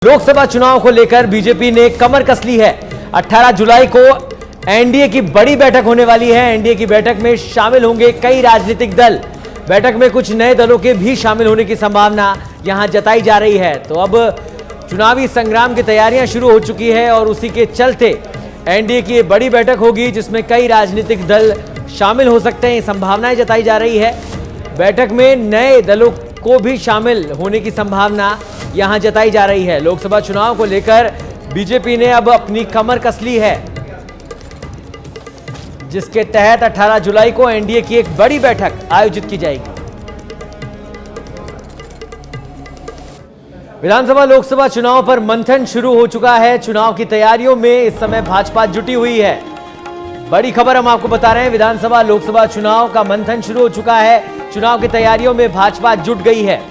लोकसभा चुनाव को लेकर बीजेपी ने कमर कस ली है। 18 जुलाई को एनडीए की बड़ी बैठक होने वाली है। एनडीए की बैठक में शामिल होंगे कई राजनीतिक दल। बैठक में कुछ नए दलों के भी शामिल होने की संभावना यहां जताई जा रही है। तो अब चुनावी संग्राम की तैयारियां शुरू हो चुकी है और उसी के चलते एनडीए की बड़ी बैठक होगी जिसमें कई राजनीतिक दल शामिल हो सकते हैं, संभावनाएं जताई जा रही है। बैठक में नए दलों को भी शामिल होने की संभावना यहां जताई जा रही है। लोकसभा चुनाव को लेकर बीजेपी ने अब अपनी कमर कस ली है, जिसके तहत 18 जुलाई को एनडीए की एक बड़ी बैठक आयोजित की जाएगी। विधानसभा लोकसभा चुनाव पर मंथन शुरू हो चुका है। चुनाव की तैयारियों में इस समय भाजपा जुटी हुई है। बड़ी खबर हम आपको बता रहे हैं, विधानसभा लोकसभा चुनाव का मंथन शुरू हो चुका है। चुनाव की तैयारियों में भाजपा जुट गई है।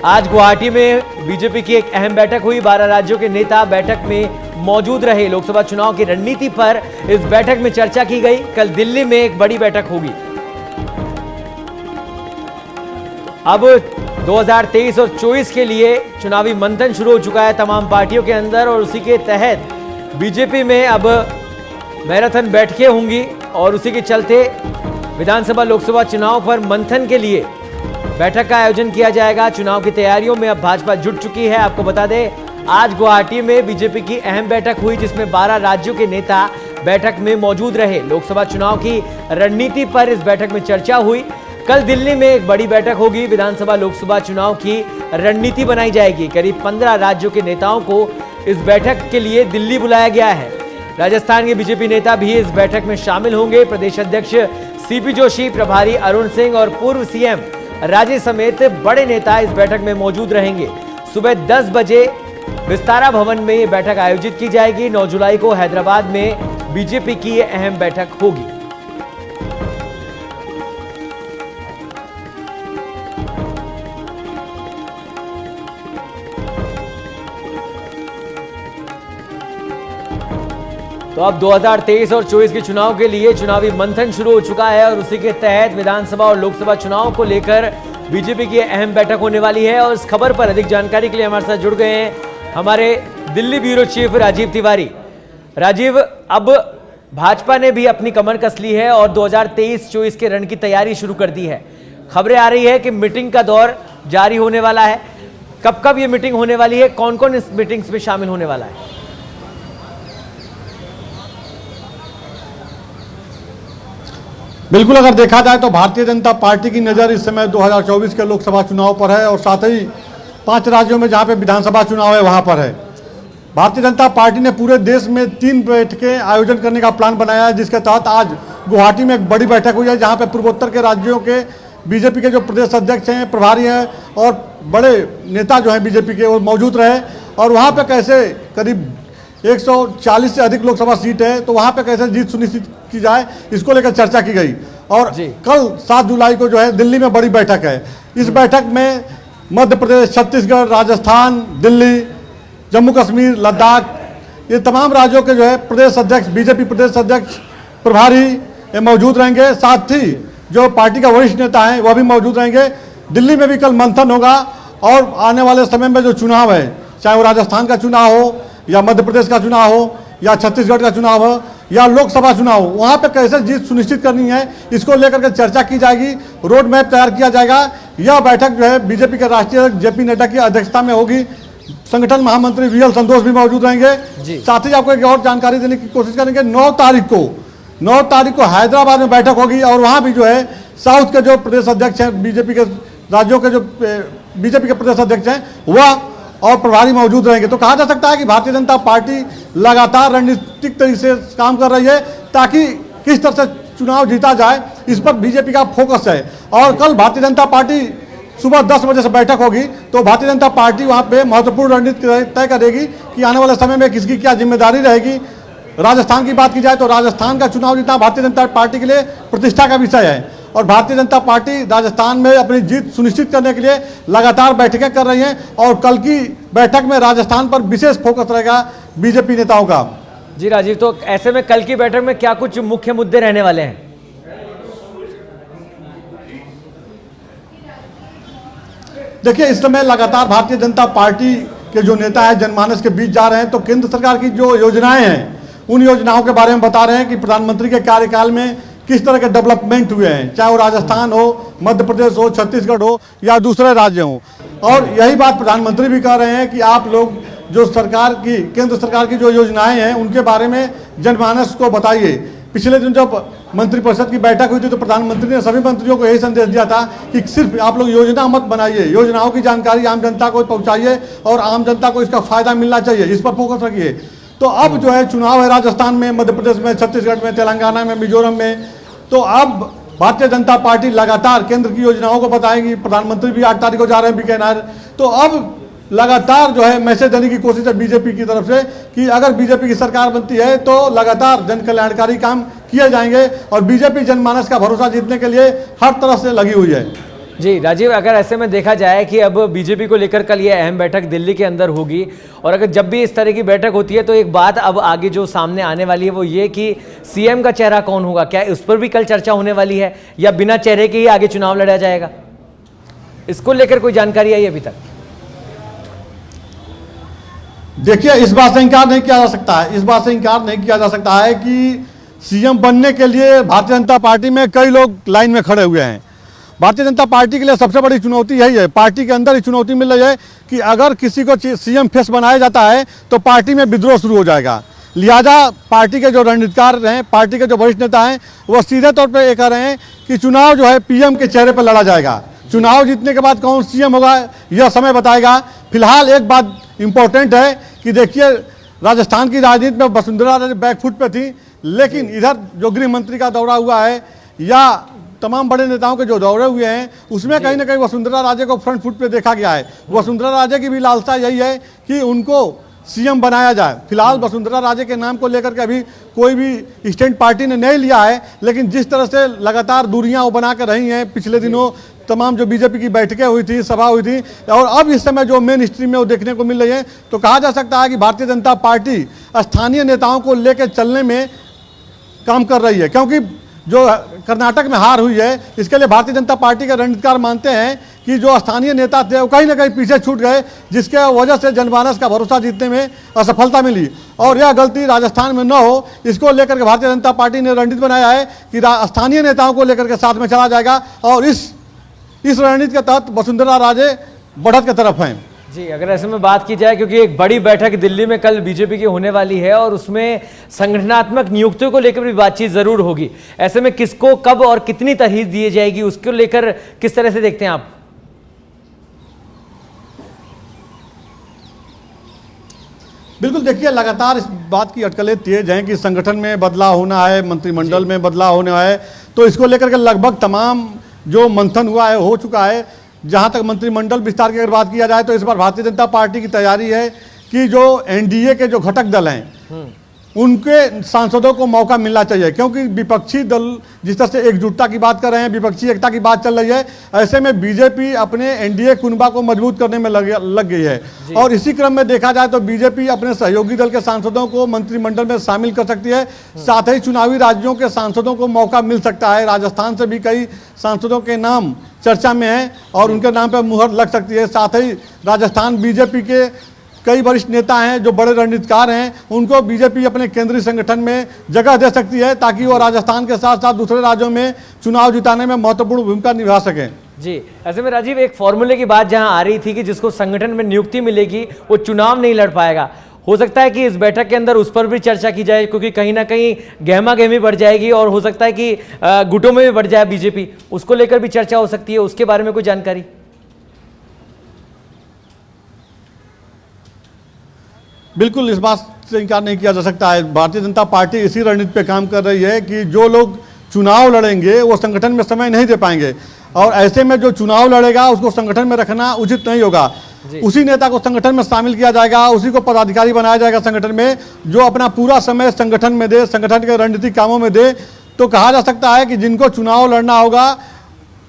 आज गुवाहाटी में बीजेपी की एक अहम बैठक हुई। 12 राज्यों के नेता बैठक में मौजूद रहे। लोकसभा चुनाव की रणनीति पर इस बैठक में चर्चा की गई। कल दिल्ली में एक बड़ी बैठक होगी। अब 2023 और 24 के लिए चुनावी मंथन शुरू हो चुका है तमाम पार्टियों के अंदर और उसी के तहत बीजेपी में अब मैराथन बैठकें होंगी और उसी के चलते विधानसभा लोकसभा चुनाव पर मंथन के लिए बैठक का आयोजन किया जाएगा। चुनाव की तैयारियों में अब भाजपा जुट चुकी है। आपको बता दें, आज गुवाहाटी में बीजेपी की अहम बैठक हुई जिसमें 12 राज्यों के नेता बैठक में मौजूद रहे। लोकसभा चुनाव की रणनीति पर इस बैठक में चर्चा हुई। कल दिल्ली में एक बड़ी बैठक होगी। विधानसभा लोकसभा चुनाव की रणनीति बनाई जाएगी। करीब 15 राज्यों के नेताओं को इस बैठक के लिए दिल्ली बुलाया गया है। राजस्थान के बीजेपी नेता भी इस बैठक में शामिल होंगे। प्रदेश अध्यक्ष सीपी जोशी, प्रभारी अरुण सिंह और पूर्व सीएम राजे समेत बड़े नेता इस बैठक में मौजूद रहेंगे। सुबह 10 बजे विस्तारा भवन में यह बैठक आयोजित की जाएगी। 9 जुलाई को हैदराबाद में बीजेपी की यह अहम बैठक होगी। तो अब 2023 और 24 के चुनाव के लिए चुनावी मंथन शुरू हो चुका है और उसी के तहत विधानसभा और लोकसभा चुनाव को लेकर बीजेपी की अहम बैठक होने वाली है। और इस खबर पर अधिक जानकारी के लिए हमारे साथ जुड़ गए हैं हमारे दिल्ली ब्यूरो चीफ राजीव तिवारी। राजीव, अब भाजपा ने भी अपनी कमर कस ली है और 2023-24 के रण की तैयारी शुरू कर दी है। खबरें आ रही है कि मीटिंग का दौर जारी होने वाला है। कब कब ये मीटिंग होने वाली है, कौन कौन इस मीटिंग्स में शामिल होने वाला है? बिल्कुल, अगर देखा जाए तो भारतीय जनता पार्टी की नज़र इस समय 2024 के लोकसभा चुनाव पर है और साथ ही 5 राज्यों में जहां पे विधानसभा चुनाव है वहां पर है। भारतीय जनता पार्टी ने पूरे देश में 3 बैठकें आयोजन करने का प्लान बनाया है, जिसके तहत आज गुवाहाटी में एक बड़ी बैठक हुई है जहां पे पूर्वोत्तर के राज्यों के बीजेपी के जो प्रदेश अध्यक्ष हैं, प्रभारी हैं और बड़े नेता जो हैं बीजेपी के, वो मौजूद रहे। और वहाँ पर कैसे करीब 140 से अधिक लोकसभा सीट है, तो वहाँ पे कैसे जीत सुनिश्चित की जाए इसको लेकर चर्चा की गई। और कल 7 जुलाई को जो है दिल्ली में बड़ी बैठक है। इस बैठक में मध्य प्रदेश, छत्तीसगढ़, राजस्थान, दिल्ली, जम्मू कश्मीर, लद्दाख, ये तमाम राज्यों के जो है प्रदेश अध्यक्ष, बीजेपी प्रदेश अध्यक्ष, प्रभारी ये मौजूद रहेंगे। साथ ही जो पार्टी का वरिष्ठ नेता हैं वह भी मौजूद रहेंगे। दिल्ली में भी कल मंथन होगा और आने वाले समय में जो चुनाव है, चाहे वो राजस्थान का चुनाव हो या मध्य प्रदेश का चुनाव हो या छत्तीसगढ़ का चुनाव हो या लोकसभा चुनाव हो, वहाँ पे कैसे जीत सुनिश्चित करनी है इसको लेकर के चर्चा की जाएगी। रोड मैप तैयार किया जाएगा। यह बैठक जो है बीजेपी के राष्ट्रीय अध्यक्ष जेपी नड्डा की अध्यक्षता में होगी। संगठन महामंत्री वीएल संतोष भी मौजूद रहेंगे। साथ ही आपको एक और जानकारी देने की कोशिश करेंगे। 9 तारीख को हैदराबाद में बैठक होगी और वहाँ भी जो है साउथ के जो प्रदेश अध्यक्ष हैं, बीजेपी के राज्यों के जो बीजेपी के प्रदेश अध्यक्ष हैं वह और प्रभारी मौजूद रहेंगे। तो कहा जा सकता है कि भारतीय जनता पार्टी लगातार रणनीतिक तरीके से काम कर रही है ताकि किस तरह से चुनाव जीता जाए, इस पर बीजेपी का फोकस है। और कल भारतीय जनता पार्टी सुबह 10 बजे से बैठक होगी, तो भारतीय जनता पार्टी वहां पे महत्वपूर्ण रणनीति तय करेगी कि आने वाले समय में किसकी क्या जिम्मेदारी रहेगी। राजस्थान की बात की जाए तो राजस्थान का चुनाव जीतना भारतीय जनता पार्टी के लिए प्रतिष्ठा का विषय है और भारतीय जनता पार्टी राजस्थान में अपनी जीत सुनिश्चित करने के लिए लगातार बैठकें कर रही है और कल की बैठक में राजस्थान पर विशेष फोकस रहेगा बीजेपी नेताओं का। जी राजीव, तो ऐसे में कल की बैठक में क्या कुछ मुख्य मुद्दे रहने वाले हैं? देखिए, इस समय लगातार भारतीय जनता पार्टी के जो नेता है जनमानस के बीच जा रहे हैं, तो केंद्र सरकार की जो योजनाएं हैं उन योजनाओं के बारे में बता रहे हैं कि प्रधानमंत्री के कार्यकाल में किस तरह के डेवलपमेंट हुए हैं, चाहे वो राजस्थान हो, मध्य प्रदेश हो, छत्तीसगढ़ हो या दूसरे राज्य हो। और यही बात प्रधानमंत्री भी कह रहे हैं कि आप लोग जो सरकार की, केंद्र सरकार की जो योजनाएं हैं उनके बारे में जनमानस को बताइए। पिछले दिन जब मंत्रिपरिषद की बैठक हुई थी तो प्रधानमंत्री ने सभी मंत्रियों को यही संदेश दिया था कि सिर्फ आप लोग योजना मत बनाइए, योजनाओं की जानकारी आम जनता को पहुंचाइए और आम जनता को इसका फायदा मिलना चाहिए, इस पर फोकस रखिए। तो अब जो है चुनाव है राजस्थान में, मध्य प्रदेश में, छत्तीसगढ़ में, तेलंगाना में, मिजोरम में, तो अब भारतीय जनता पार्टी लगातार केंद्र की योजनाओं को बताएगी। प्रधानमंत्री भी 8 तारीख को जा रहे हैं बीकानेर, तो अब लगातार जो है मैसेज देने की कोशिश है बीजेपी की तरफ से कि अगर बीजेपी की सरकार बनती है तो लगातार जन कल्याणकारी काम किए जाएंगे और बीजेपी जनमानस का भरोसा जीतने के लिए हर तरह से लगी हुई है। जी राजीव, अगर ऐसे में देखा जाए कि अब बीजेपी को लेकर कल ये अहम बैठक दिल्ली के अंदर होगी और अगर जब भी इस तरह की बैठक होती है तो एक बात अब आगे जो सामने आने वाली है वो ये कि सीएम का चेहरा कौन होगा, क्या उस पर भी कल चर्चा होने वाली है या बिना चेहरे के ही आगे चुनाव लड़ा जाएगा? इसको लेकर कोई जानकारी आई अभी तक? देखिए, इस बात से इनकार नहीं किया जा सकता है, इस बात से इनकार नहीं किया जा सकता है कि सीएम बनने के लिए भारतीय जनता पार्टी में कई लोग लाइन में खड़े हुए हैं। भारतीय जनता पार्टी के लिए सबसे बड़ी चुनौती यही है, पार्टी के अंदर ही चुनौती मिल रही है कि अगर किसी को सीएम फेस बनाया जाता है तो पार्टी में विद्रोह शुरू हो जाएगा। लिहाजा पार्टी के जो रणनीतिकार हैं, पार्टी के जो वरिष्ठ नेता हैं, वो सीधे तौर पर ये कह रहे हैं कि चुनाव जो है पीएम के चेहरे पर लड़ा जाएगा। चुनाव जीतने के बाद कौन सीएम होगा यह समय बताएगा। फिलहाल एक बात इंपॉर्टेंट है कि देखिए, राजस्थान की राजनीति में वसुंधरा राजे बैकफुट पे थी, लेकिन इधर जो गृह मंत्री का दौरा हुआ है या तमाम बड़े नेताओं के जो दौरे हुए हैं उसमें कहीं ना कहीं वसुंधरा राजे को फ्रंट फुट पे देखा गया है। वसुंधरा राजे की भी लालसा यही है कि उनको सीएम बनाया जाए। फिलहाल वसुंधरा राजे के नाम को लेकर के अभी कोई भी स्टैंड पार्टी ने नहीं लिया है, लेकिन जिस तरह से लगातार दूरियां वो बना कर रही हैं, पिछले दिनों तमाम जो बीजेपी की बैठकें हुई थी, सभा हुई थी और अब इस समय जो मेन स्ट्रीम में वो देखने को मिल रही है, तो कहा जा सकता है कि भारतीय जनता पार्टी स्थानीय नेताओं को लेकर चलने में काम कर रही है। क्योंकि जो कर्नाटक में हार हुई है, इसके लिए भारतीय जनता पार्टी के रणनीतिकार मानते हैं कि जो स्थानीय नेता थे वो कहीं ना कहीं पीछे छूट गए, जिसके वजह से जनमानस का भरोसा जीतने में असफलता मिली और यह गलती राजस्थान में न हो, इसको लेकर के भारतीय जनता पार्टी ने रणनीति बनाया है कि स्थानीय नेताओं को लेकर के साथ में चला जाएगा और इस रणनीति के तहत वसुंधरा राजे बढ़त की तरफ हैं। जी, अगर ऐसे में बात की जाए, क्योंकि एक बड़ी बैठक दिल्ली में कल बीजेपी की होने वाली है और उसमें संगठनात्मक नियुक्तियों को लेकर भी बातचीत जरूर होगी, ऐसे में किसको कब और कितनी तरहीज दी जाएगी उसको लेकर किस तरह से देखते हैं आप? बिल्कुल, देखिए, लगातार इस बात की अटकलें तेज हैं कि संगठन में बदलाव होना है, मंत्रिमंडल में बदलाव होना है, तो इसको लेकर के लगभग तमाम जो मंथन हुआ है हो चुका है। जहां तक मंत्रिमंडल विस्तार की अगर बात किया जाए तो इस बार भारतीय जनता पार्टी की तैयारी है कि जो एनडीए के जो घटक दल हैं उनके सांसदों को मौका मिलना चाहिए, क्योंकि विपक्षी दल जिस तरह से एकजुटता की बात कर रहे हैं, विपक्षी एकता की बात चल रही है, ऐसे में बीजेपी अपने एनडीए कुनबा को मजबूत करने में लग गई है और इसी क्रम में देखा जाए तो बीजेपी अपने सहयोगी दल के सांसदों को मंत्रिमंडल में शामिल कर सकती है। साथ ही चुनावी राज्यों के सांसदों को मौका मिल सकता है। राजस्थान से भी कई सांसदों के नाम चर्चा में है और उनके नाम पर मुहर लग सकती है। साथ ही राजस्थान बीजेपी के कई वरिष्ठ नेता हैं जो बड़े रणनीतिकार हैं, उनको बीजेपी अपने केंद्रीय संगठन में जगह दे सकती है ताकि वो राजस्थान के साथ साथ दूसरे राज्यों में चुनाव जिताने में महत्वपूर्ण भूमिका निभा सकें। जी, ऐसे में राजीव एक फॉर्मूले की बात जहां आ रही थी कि जिसको संगठन में नियुक्ति मिलेगी वो चुनाव नहीं लड़ पाएगा, हो सकता है कि इस बैठक के अंदर उस पर भी चर्चा की जाए, क्योंकि कहीं ना कहीं गहमा गहमी बढ़ जाएगी और हो सकता है कि गुटों में भी बढ़ जाए बीजेपी, उसको लेकर भी चर्चा हो सकती है। उसके बारे में कोई जानकारी? बिल्कुल, इस बात से इनकार नहीं किया जा सकता है। भारतीय जनता पार्टी इसी रणनीति पे काम कर रही है कि जो लोग चुनाव लड़ेंगे वो संगठन में समय नहीं दे पाएंगे और ऐसे में जो चुनाव लड़ेगा उसको संगठन में रखना उचित नहीं होगा। उसी नेता को संगठन में शामिल किया जाएगा, उसी को पदाधिकारी बनाया जाएगा संगठन में, जो अपना पूरा समय संगठन में दे, संगठन के रणनीतिक कामों में दे। तो कहा जा सकता है कि जिनको चुनाव लड़ना होगा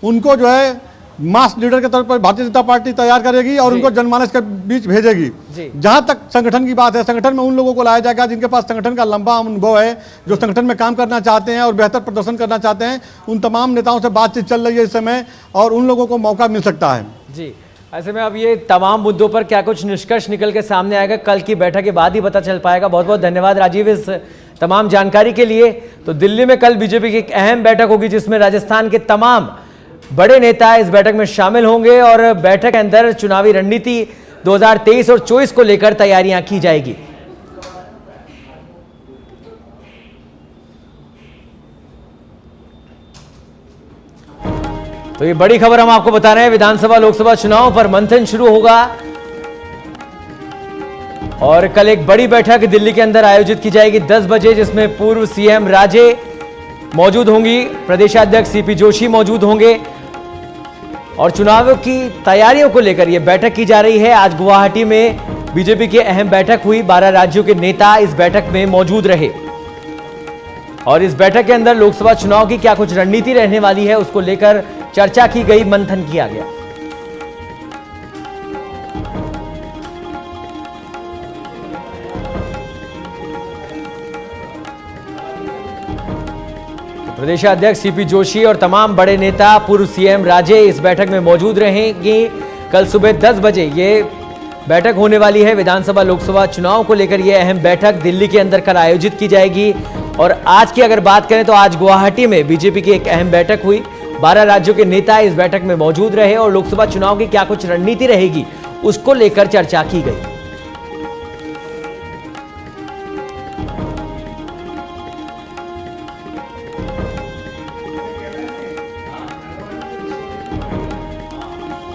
उनको जो है मास लीडर के तौर पर भारतीय जनता पार्टी तैयार करेगी और उनको जनमानस के बीच भेजेगी। जहां तक संगठन की बात है, संगठन में उन लोगों को लाया जाएगा जिनके पास संगठन का लंबा अनुभव है, जो संगठन में काम करना चाहते हैं और बेहतर प्रदर्शन करना चाहते हैं। उन तमाम नेताओं से बातचीत चल रही है इस समय और उन लोगों को मौका मिल सकता है। जी, ऐसे में अब ये तमाम मुद्दों पर क्या कुछ निष्कर्ष निकल के सामने आएगा, कल की बैठक के बाद ही पता चल पाएगा। बहुत बहुत धन्यवाद राजीव इस तमाम जानकारी के लिए। तो दिल्ली में कल बीजेपी की एक अहम बैठक होगी जिसमें राजस्थान के तमाम बड़े नेता इस बैठक में शामिल होंगे और बैठक के अंदर चुनावी रणनीति 2023 और 24 को लेकर तैयारियां की जाएगी। तो ये बड़ी खबर हम आपको बता रहे हैं, विधानसभा लोकसभा चुनाव पर मंथन शुरू होगा और कल एक बड़ी बैठक दिल्ली के अंदर आयोजित की जाएगी 10 बजे, जिसमें पूर्व सीएम राजे मौजूद होंगी, प्रदेशाध्यक्ष सीपी जोशी मौजूद होंगे और चुनाव की तैयारियों को लेकर यह बैठक की जा रही है। आज गुवाहाटी में बीजेपी की अहम बैठक हुई, 12 राज्यों के नेता इस बैठक में मौजूद रहे और इस बैठक के अंदर लोकसभा चुनाव की क्या कुछ रणनीति रहने वाली है उसको लेकर चर्चा की गई, मंथन किया गया। प्रदेशाध्यक्ष सीपी जोशी और तमाम बड़े नेता, पूर्व सीएम राजे इस बैठक में मौजूद रहेंगे। कल सुबह 10 बजे ये बैठक होने वाली है। विधानसभा लोकसभा चुनाव को लेकर यह अहम बैठक दिल्ली के अंदर कल आयोजित की जाएगी और आज की अगर बात करें तो आज गुवाहाटी में बीजेपी की एक अहम बैठक हुई, 12 राज्यों के नेता इस बैठक में मौजूद रहे और लोकसभा चुनाव की क्या कुछ रणनीति रहेगी उसको लेकर चर्चा की गई।